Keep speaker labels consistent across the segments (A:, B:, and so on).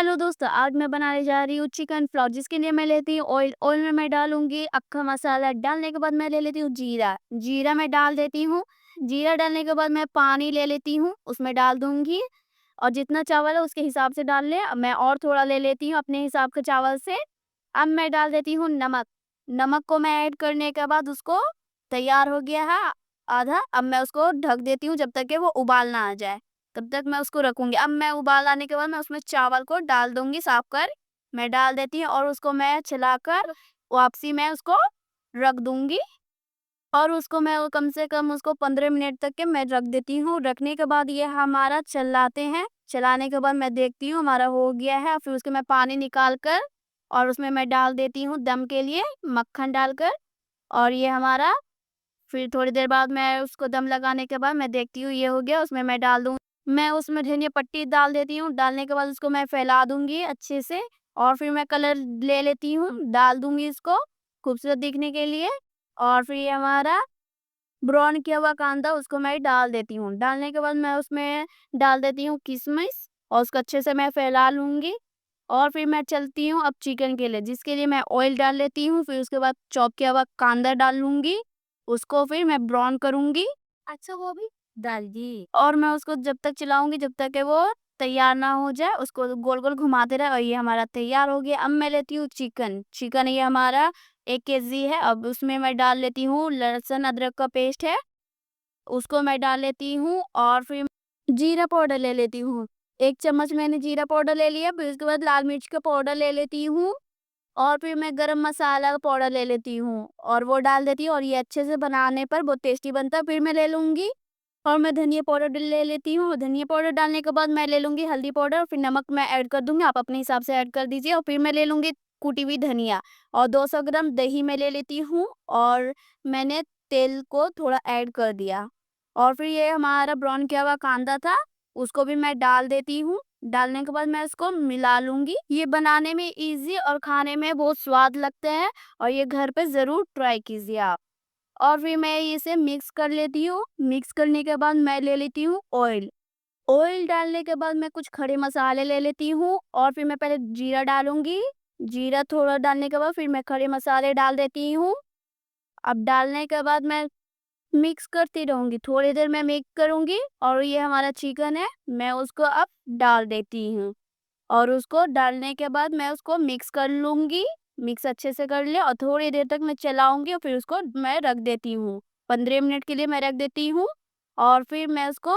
A: Hello दोस्तों, आज मैं बनाने जा रही हूँ चिकन पुलाव। जिसके लिए मैं लेती हूँ ऑयल। ऑयल में मैं डालूंगी अक्खा मसाला। डालने के बाद मैं ले लेती हूँ जीरा। जीरा मैं डाल देती हूँ। जीरा डालने के बाद मैं पानी ले लेती हूँ, उसमें डाल दूंगी। और जितना चावल है उसके हिसाब से डाल ले। अब मैं और थोड़ा ले लेती हूँ अपने हिसाब के चावल से। अब मैं डाल देती हूँ नमक। नमक को मैं ऐड करने के बाद उसको तैयार हो गया है आधा। अब मैं उसको ढक देती हूँ जब तक कि वो उबाल ना आ जाए। तब तक मैं उसको रखूंगी। अब मैं उबाल आने के बाद मैं उसमें चावल को डाल दूंगी, साफ कर मैं डाल देती हूँ और उसको मैं चलाकर वापसी में उसको रख दूंगी। और उसको मैं वो कम से कम उसको 15 मिनट तक के मैं रख देती हूँ। रखने के बाद ये हमारा चलाते हैं। चलाने के बाद मैं देखती हूँ हमारा हो गया है। फिर उसके मैं पानी निकाल कर और उसमें मैं डाल देती हूँ दम के लिए मक्खन डालकर। और ये हमारा फिर थोड़ी देर बाद मैं उसको दम लगाने के बाद मैं देखती हूँ ये हो गया। उसमें मैं डाल दूँ, मैं उसमें धनिया पत्ती डाल देती हूँ। डालने के बाद उसको मैं फैला दूंगी अच्छे से। और फिर मैं कलर ले लेती हूँ, डाल दूंगी इसको खूबसूरत दिखने के लिए। और फिर ये हमारा ब्राउन किया हुआ कांदा उसको मैं डाल देती हूँ। डालने के बाद मैं उसमें डाल देती हूँ किशमिश और उसको अच्छे से मैं फैला लूंगी। और फिर मैं चलती हूँ अब चिकन के लिए, जिसके लिए मैं ऑयल डाल लेती हूँ। फिर उसके बाद चॉप किया हुआ कांदा डाल लूंगी, उसको फिर मैं ब्राउन करूंगी। अच्छा, वो भी डाल दी। और मैं उसको जब तक चलाऊंगी जब तक कि वो तैयार ना हो जाए, उसको गोल गोल घुमाते रहे। और ये हमारा तैयार हो गया। अब मैं लेती हूँ चिकन। चिकन ये हमारा 1 केजी है। अब उसमें मैं डाल लेती हूँ लहसुन अदरक का पेस्ट है, उसको मैं डाल लेती हूँ। और फिर जीरा पाउडर ले लेती हूँ। 1 चम्मच मैंने जीरा पाउडर ले लिया। फिर उसके बाद लाल मिर्च का पाउडर ले लेती हूँ। और फिर मैं गरम मसाला का पाउडर ले लेती हूँ और वो डाल देती हूँ। और ये अच्छे से बनाने पर बहुत टेस्टी बनता है। फिर मैं ले लूँगी और मैं धनिया पाउडर ले लेती हूँ। धनिया पाउडर डालने के बाद मैं ले लूँगी हल्दी पाउडर और फिर नमक मैं ऐड कर दूँगी, आप अपने हिसाब से ऐड कर दीजिए। और फिर मैं ले लूँगी कुटी हुई धनिया और 200 ग्राम दही मैं ले लेती हूँ। और मैंने तेल को थोड़ा ऐड कर दिया। और फिर ये हमारा ब्राउन किया हुआ कांदा था, उसको भी मैं डाल देती हूँ। डालने के बाद मैं इसको मिला लूँगी। ये बनाने में इजी और खाने में बहुत स्वाद लगता है और ये घर पे ज़रूर ट्राई कीजिए आप। और फिर मैं इसे मिक्स कर लेती हूँ। मिक्स करने के बाद मैं ले लेती हूँ ऑयल। ऑयल डालने के बाद मैं कुछ खड़े मसाले ले लेती हूँ। और फिर मैं पहले जीरा डालूँगी। जीरा थोड़ा डालने के बाद फिर मैं खड़े मसाले डाल देती हूँ। अब डालने के बाद मैं मिक्स करती रहूँगी, थोड़ी देर मैं मिक्स करूँगी। और ये हमारा चिकन है, मैं उसको अब डाल देती हूँ। और उसको डालने के बाद मैं उसको मिक्स कर लूँगी। मिक्स अच्छे से कर लिया और थोड़ी देर तक मैं चलाऊँगी और फिर उसको मैं रख देती हूँ। 15 मिनट के लिए मैं रख देती हूँ। और फिर मैं उसको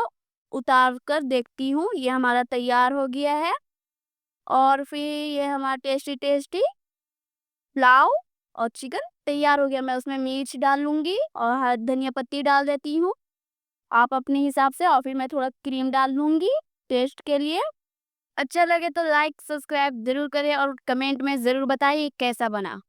A: उतार कर देखती हूँ, ये हमारा तैयार हो गया है। और फिर ये हमारा टेस्टी टेस्टी पुलाव और चिकन तैयार हो गया। मैं उसमें मिर्च डाल लूँगी और धनिया पत्ती डाल देती हूँ आप अपने हिसाब से। और फिर मैं थोड़ा क्रीम डाल लूँगी टेस्ट के लिए। अच्छा लगे तो लाइक सब्सक्राइब ज़रूर करें और कमेंट में ज़रूर बताइए कैसा बना।